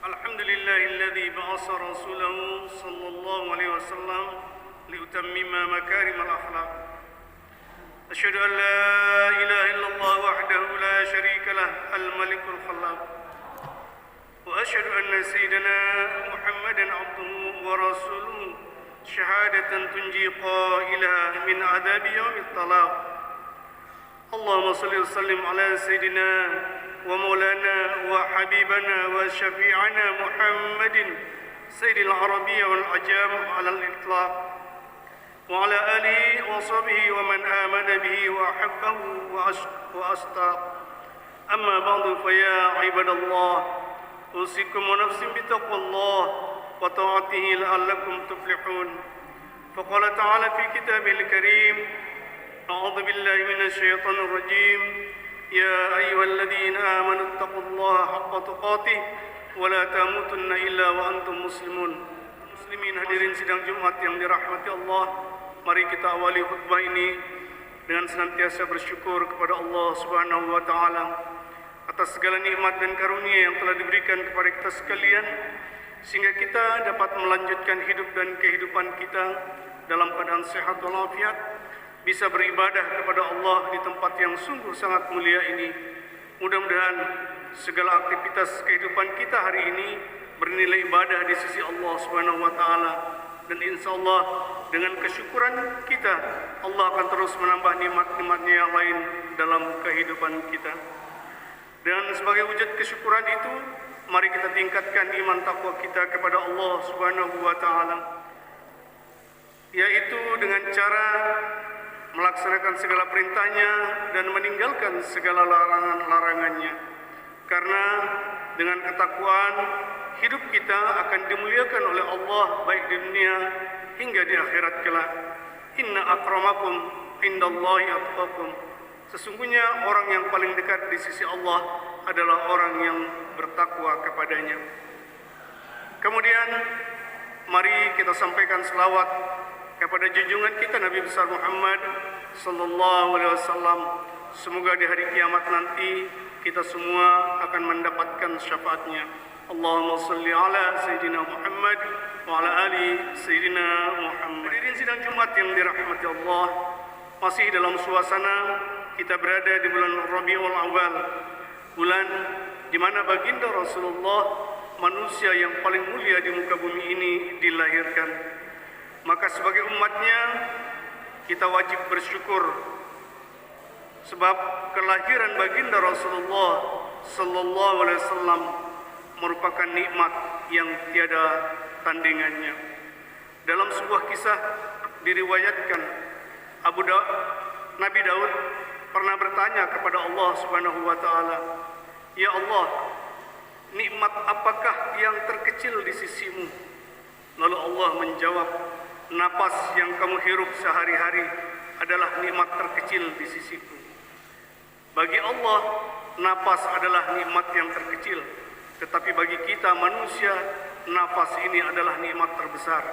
الحمد لله الذي بعث رسوله صلى الله عليه وسلم ليتمم مكارم الأخلاق. أشهد أن لا إله إلا الله وحده لا شريك له الملك الخلاق، وأشهد أن سيدنا محمدا عبده ورسوله شهادة تنجي قائلها من عذاب يوم الطلاق. اللهم صل وسلم على سيدنا ومولانا وحبيبنا وشفيعنا محمد سيد العربية والعجام على الإطلاق، وعلى آله وصحبه ومن آمن به وأحبه وأشتاق. أما بعد فيا عباد الله، أوصيكم ونفسي بتقوى الله وطاعته لعلكم تفلحون. فقال تعالى في كتابه الكريم: أعوذ بالله من الشيطان الرجيم، يا أيها الذين آمنوا اتقوا الله حق تقاته ولا تموتن إلا وأنتم مسلمون. Muslimin hadirin sidang Jumat yang dirahmati Allah, mari kita awali khutbah ini dengan senantiasa bersyukur kepada Allah Subhanahu wa taala atas segala nikmat dan karunia yang telah diberikan kepada kita sekalian, sehingga kita dapat melanjutkan hidup dan kehidupan kita dalam keadaan sehat walafiat, bisa beribadah kepada Allah di tempat yang sungguh sangat mulia ini. Mudah-mudahan segala aktivitas kehidupan kita hari ini bernilai ibadah di sisi Allah Subhanahu wa taala, dan insyaallah dengan kesyukuran kita Allah akan terus menambah nikmat-nikmat-Nya yang lain dalam kehidupan kita. Dan sebagai wujud kesyukuran itu, mari kita tingkatkan iman takwa kita kepada Allah Subhanahu wa taala, yaitu dengan cara melaksanakan segala perintahnya dan meninggalkan segala larangan-larangannya. Karena dengan ketakwaan, hidup kita akan dimuliakan oleh Allah baik di dunia hingga di akhirat kelak. Inna akramakum indallahi atqakum. Sesungguhnya orang yang paling dekat di sisi Allah adalah orang yang bertakwa kepadanya. Kemudian mari kita sampaikan selawat kepada junjungan kita Nabi besar Muhammad sallallahu alaihi wasallam. Semoga di hari kiamat nanti kita semua akan mendapatkan syafaatnya. Allahumma salli ala Sayyidina Muhammad wa ala ali Sayyidina Muhammad. Hadirin sidang Jumat yang dirahmati Allah, masih dalam suasana kita berada di bulan Rabiul Awal, bulan di mana baginda Rasulullah, manusia yang paling mulia di muka bumi ini, dilahirkan. Maka sebagai umatnya kita wajib bersyukur, sebab kelahiran baginda Rasulullah sallallahu alaihi wasallam merupakan nikmat yang tiada tandingannya. Dalam sebuah kisah diriwayatkan Nabi Daud pernah bertanya kepada Allah Subhanahu wa taala, "Ya Allah, nikmat apakah yang terkecil di sisimu?" Lalu Allah menjawab, "Napas yang kamu hirup sehari-hari adalah nikmat terkecil di sisiku." Bagi Allah, napas adalah nikmat yang terkecil, tetapi bagi kita manusia, napas ini adalah nikmat terbesar.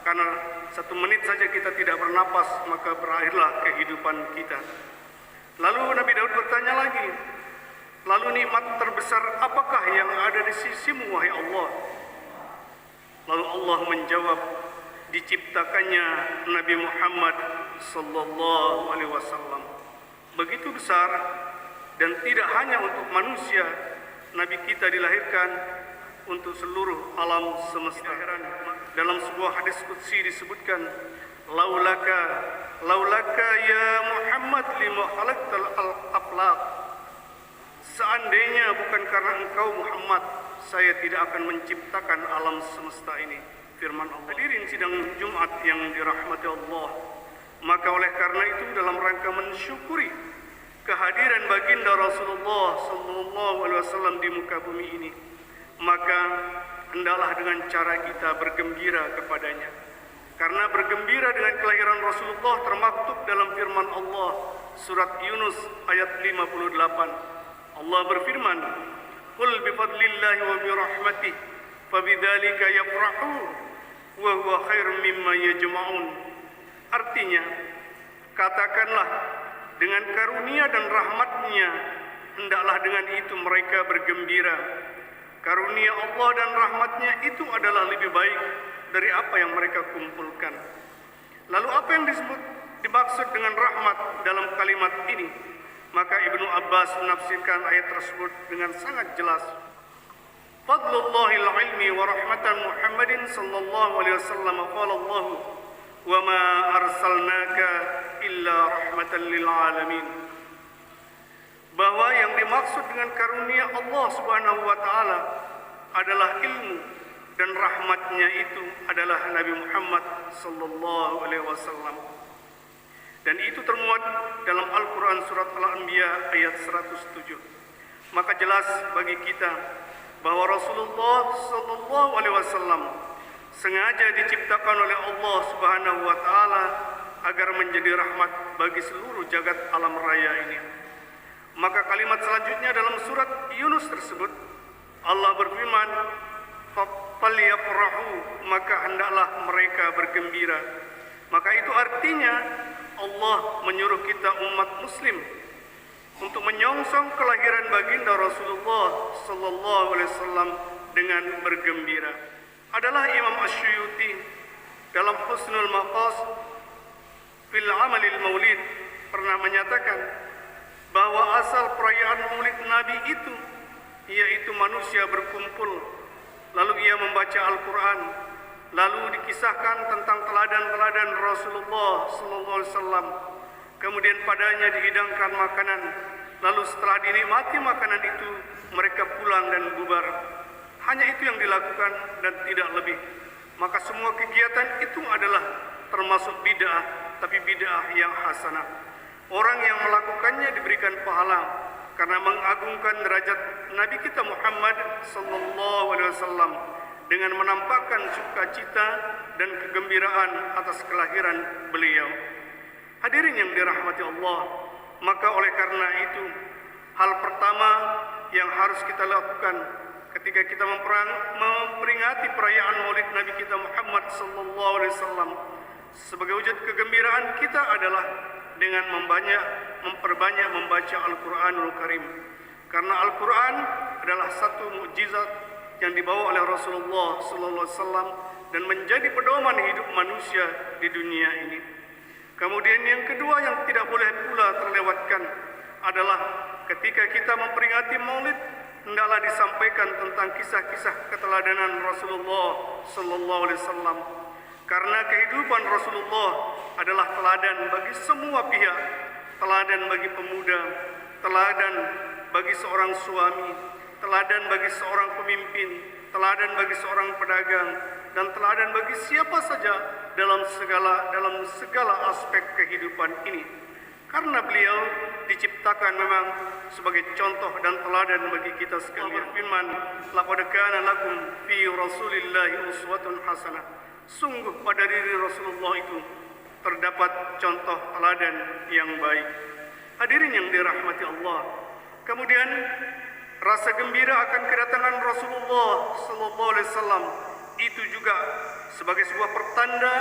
Karena 1 menit saja kita tidak bernapas, maka berakhirlah kehidupan kita. Lalu Nabi Daud bertanya lagi, "Lalu nikmat terbesar apakah yang ada di sisimu, wahai Allah?" Lalu Allah menjawab, "Diciptakannya Nabi Muhammad sallallahu alaihi wasallam." Begitu besar, dan tidak hanya untuk manusia, Nabi kita dilahirkan untuk seluruh alam semesta. Dalam sebuah hadis qudsi disebutkan, laulaka ya Muhammad lima khalaqtal aflaq." Seandainya bukan karena engkau Muhammad, saya tidak akan menciptakan alam semesta ini. Firman Allah. Hadirin sidang Jumat yang dirahmati Allah, maka oleh karena itu dalam rangka mensyukuri kehadiran baginda Rasulullah sallallahu alaihi wasallam di muka bumi ini, maka hendaklah dengan cara kita bergembira kepadanya. Karena bergembira dengan kelahiran Rasulullah termaktub dalam firman Allah surat Yunus ayat 58. Allah berfirman, "Qul bi fadlillahi wa bi rahmatihi fabidzalika yafrahu wa huwa khairum mimma yajma'un." Artinya, katakanlah, dengan karunia dan rahmat-Nya hendaklah dengan itu mereka bergembira. Karunia Allah dan rahmatnya itu adalah lebih baik dari apa yang mereka kumpulkan. Lalu apa yang dimaksud dengan rahmat dalam kalimat ini? Maka Ibnu Abbas menafsirkan ayat tersebut dengan sangat jelas. Fadlullahil ilmi wa rahmatan Muhammadin sallallahu alaihi wasallam qala Allah wa ma arsalnaka illa rahmatan lil alamin. Bahwa yang dimaksud dengan karunia Allah Subhanahu wa taala adalah ilmu dan rahmatnya itu adalah Nabi Muhammad sallallahu alaihi wasallam. Dan itu termuat dalam Al-Quran surat Al-Anbiya ayat 107. Maka jelas bagi kita bahwa Rasulullah sallallahu alaihi wasallam sengaja diciptakan oleh Allah Subhanahu wa taala agar menjadi rahmat bagi seluruh jagat alam raya ini. Maka kalimat selanjutnya dalam surat Yunus tersebut Allah berfirman, "Falyafrahu," maka hendaklah mereka bergembira. Maka itu artinya Allah menyuruh kita umat muslim untuk menyongsong kelahiran baginda Rasulullah sallallahu alaihi wasallam dengan bergembira. Adalah Imam Asy-Syuyuti dalam Husnul Maqasid fil Amalil Maulid pernah menyatakan bahwa asal perayaan Maulid Nabi itu yaitu manusia berkumpul lalu ia membaca Al-Quran, lalu dikisahkan tentang teladan-teladan Rasulullah sallallahu alaihi wasallam. Kemudian padanya dihidangkan makanan, lalu setelah dinikmati makanan itu mereka pulang dan bubar. Hanya itu yang dilakukan dan tidak lebih. Maka semua kegiatan itu adalah termasuk bid'ah, tapi bid'ah yang hasanah. Orang yang melakukannya diberikan pahala karena mengagungkan derajat Nabi kita Muhammad sallallahu alaihi wasallam dengan menampakkan sukacita dan kegembiraan atas kelahiran beliau. Hadirin yang dirahmati Allah, maka oleh karena itu hal pertama yang harus kita lakukan ketika kita memperingati perayaan Maulid Nabi kita Muhammad sallallahu alaihi wasallam sebagai wujud kegembiraan kita adalah dengan memperbanyak membaca Al-Quranul Karim. Karena Al-Quran adalah satu mukjizat yang dibawa oleh Rasulullah sallallahu alaihi wasallam dan menjadi pedoman hidup manusia di dunia ini. Kemudian yang kedua yang tidak boleh pula terlewatkan adalah ketika kita memperingati Maulid hendaklah disampaikan tentang kisah-kisah keteladanan Rasulullah sallallahu alaihi wasallam. Karena kehidupan Rasulullah adalah teladan bagi semua pihak, teladan bagi pemuda, teladan bagi seorang suami, teladan bagi seorang pemimpin, teladan bagi seorang pedagang, dan teladan bagi siapa saja dalam segala aspek kehidupan ini. Karena beliau diciptakan memang sebagai contoh dan teladan bagi kita sekalian. Firman, "Laqad kana lakum fi Rasulillahi uswatun hasanah." Sungguh pada diri Rasulullah itu terdapat contoh teladan yang baik. Hadirin yang dirahmati Allah. Kemudian rasa gembira akan kedatangan Rasulullah sallallahu alaihi wasallam itu juga sebagai sebuah pertanda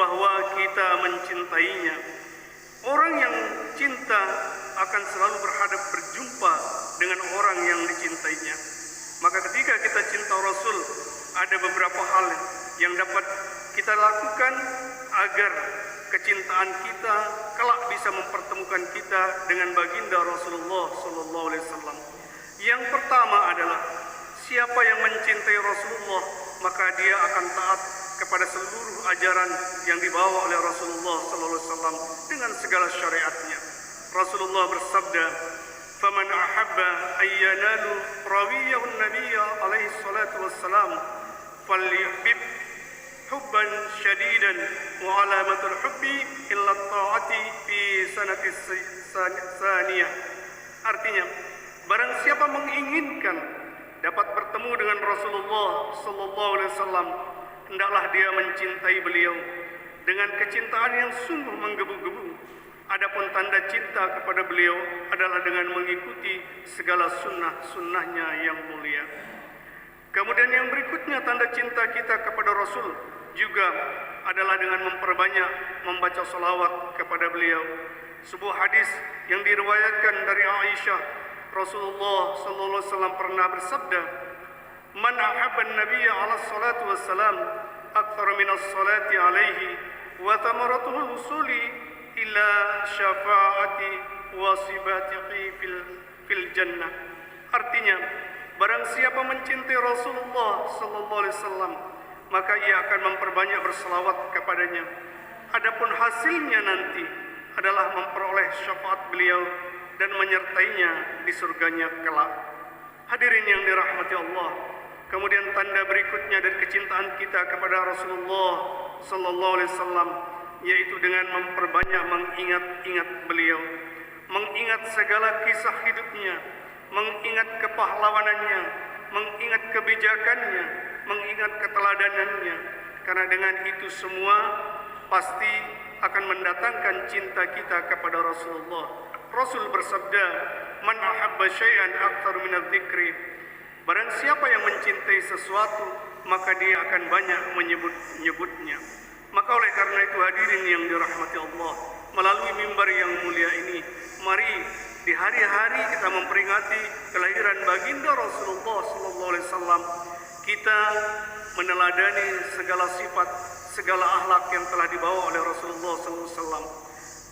bahwa kita mencintainya. Orang yang cinta akan selalu berjumpa dengan orang yang dicintainya. Maka ketika kita cinta Rasul, ada beberapa hal yang dapat kita lakukan agar kecintaan kita kelak bisa mempertemukan kita dengan baginda Rasulullah sallallahu alaihi wasallam. Yang pertama adalah siapa yang mencintai Rasulullah, maka dia akan taat kepada seluruh ajaran yang dibawa oleh Rasulullah sallallahu alaihi wasallam dengan segala syariatnya. Rasulullah bersabda, "Faman ahabba ayyanalu rawiyahu nabiyya alaihi salatu wassalam falyuhib hubban syadidan wa alamatul hubbi illa ta'ati fi sanati saniyah." Artinya, barang siapa menginginkan dapat bertemu dengan Rasulullah sallallahu alaihi wasallam, hendaklah dia mencintai beliau dengan kecintaan yang sungguh menggebu-gebu. Adapun tanda cinta kepada beliau adalah dengan mengikuti segala sunnah-sunnahnya yang mulia. Kemudian yang berikutnya tanda cinta kita kepada Rasul juga adalah dengan memperbanyak membaca salawat kepada beliau. Sebuah hadis yang diriwayatkan dari Aisyah, Rasulullah sallallahu alaihi wasallam pernah bersabda, Man ahabba an-nabiyya 'ala as-salatu was-salam akthar min as-salati 'alaihi wa thamaratuhu al-wusuli ila syafa'ati wasibatihi fil jannah. Artinya, barang siapa mencintai Rasulullah sallallahu alaihi wasallam, maka ia akan memperbanyak berselawat kepadanya. Adapun hasilnya nanti adalah memperoleh syafaat beliau dan menyertainya di surganya kelak. Hadirin yang dirahmati Allah, kemudian tanda berikutnya dari kecintaan kita kepada Rasulullah sallallahu alaihi wasallam yaitu dengan memperbanyak mengingat-ingat beliau, mengingat segala kisah hidupnya, mengingat kepahlawanannya, mengingat kebijakannya, mengingat keteladanannya. Karena dengan itu semua pasti akan mendatangkan cinta kita kepada Rasulullah. Rasul bersabda, "Man ahabba syai'an akthar min adz-dzikri." Barang siapa yang mencintai sesuatu, maka dia akan banyak menyebut-nyebutnya. Maka oleh karena itu hadirin yang dirahmati Allah, melalui mimbar yang mulia ini, mari di hari-hari kita memperingati kelahiran baginda Rasulullah sallallahu alaihi wasallam, kita meneladani segala sifat, segala akhlak yang telah dibawa oleh Rasulullah sallallahu alaihi wasallam.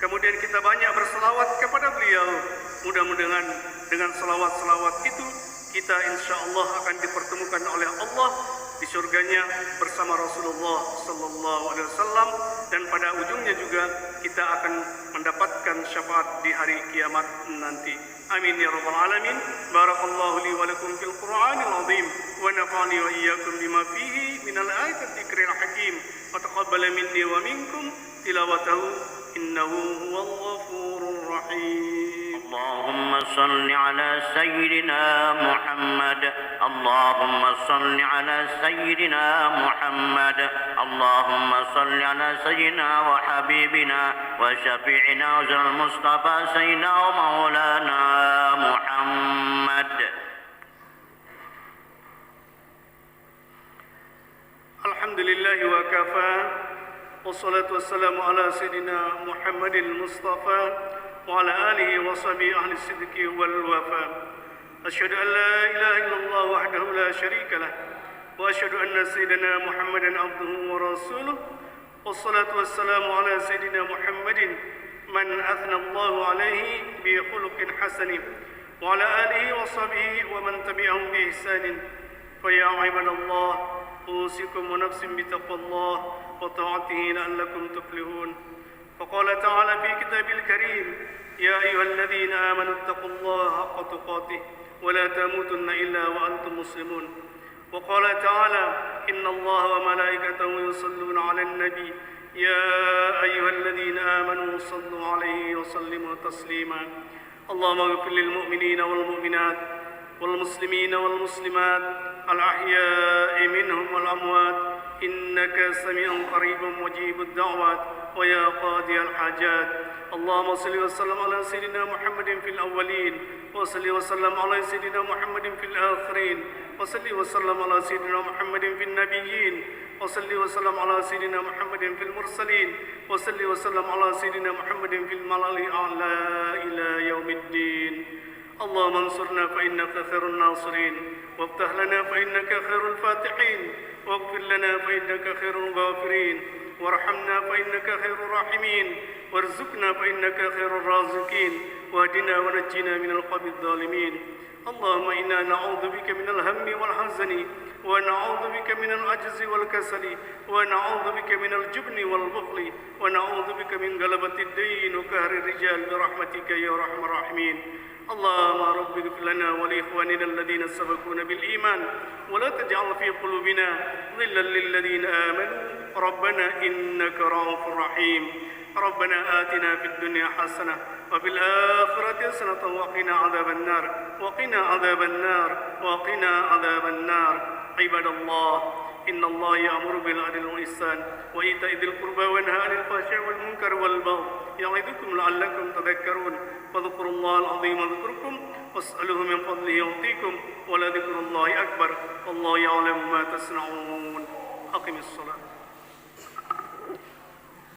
Kemudian kita banyak berselawat kepada beliau. Mudah-mudahan dengan selawat-selawat itu kita insya Allah akan dipertemukan oleh Allah di surganya bersama Rasulullah sallallahu alaihi wasallam, dan pada ujungnya juga kita akan mendapatkan syafaat di hari kiamat nanti. Amin ya rabbal alamin. Barakallahu li wa lakum fil Qur'anil azim wa nafa'ani wa iyyakum bima fihi minal ayati dzikril hakim wa taqabbala minni wa minkum tilawatahu innahu huwal ghafurur rahim. اللهم صل على سيدنا محمد اللهم صل على سيدنا محمد اللهم صل على سيدنا وحبيبنا وشفيعنا وزر المصطفى سيدنا ومولانا محمد. الحمد لله وكفى والصلاة والسلام على سيدنا محمد المصطفى وعلى آله وصحبه أهل الصدق والوفاء. أشهد أن لا إله إلا الله وحده لا شريك له وأشهد أن سيدنا محمدا عبده ورسوله والصلاة والسلام على سيدنا محمد من أثنى الله عليه بخلق حسن وعلى آله وصحبه ومن تبعهم بإحسان. فيا عباد الله أوصيكم ونفسي بتقوى الله وطاعته لعلكم تفلحون. فقال تعالى في كتابه الكريم: يا أيها الذين آمنوا اتقوا الله حق تقاته ولا تموتن إلا وأنتم مسلمون. وقال تعالى: إن الله وملائكته يصلون على النبي يا أيها الذين آمنوا صلوا عليه وسلموا تسليما. اللهم اغفر للمؤمنين والمؤمنات والمسلمين والمسلمات الأحياء منهم والأموات إنك سميع قريب مجيب الدعوات ويا قاضي الحاجات. اللهم صل وسلم على سيدنا محمد في الأولين وصل وسلم على سيدنا محمد في الآخرين وصل وسلم على سيدنا محمد في النبيين وصل وسلم على سيدنا محمد في المرسلين وصل وسلم على سيدنا محمد في الملأ الأعلى إلى يوم الدين. اللهم انصرنا فإنك خير الناصرين وافتح لنا فإنك خير الفاتحين واغفر لنا فإنك خير الغافرين وارحمنا فإنك خير الراحمين وارزقنا فإنك خير الرازقين واهدنا ونجنا من القوم الظالمين. اللهم إنا نعوذ بك من الهم والحزن ونعوذ بك من العجز والكسل ونعوذ بك من الجبن والبخل ونعوذ بك من غلبة الدين وقهر الرجال برحمتك يا أرحم الراحمين. اللهم رب اغفر لنا ولإخواننا الذين سبقونا بالإيمان ولا تجعل في قلوبنا غلا للذين آمنوا ربنا إنك رؤوف رحيم. ربنا آتنا في الدنيا حسنة وفي الآخرة حسنة وقنا عذاب النار وقنا عذاب النار وقنا عذاب النار. عباد الله إن الله يأمر بالعدل والإحسان وإيتاء ذي القربى وينهى عن الفحشاء والمنكر والبغي يعظكم لعلكم تذكرون. فاذكروا الله العظيم يذكركم واسألوه من فضله يعطيكم ولذكر الله أكبر والله يعلم ما تصنعون. أقم الصلاة.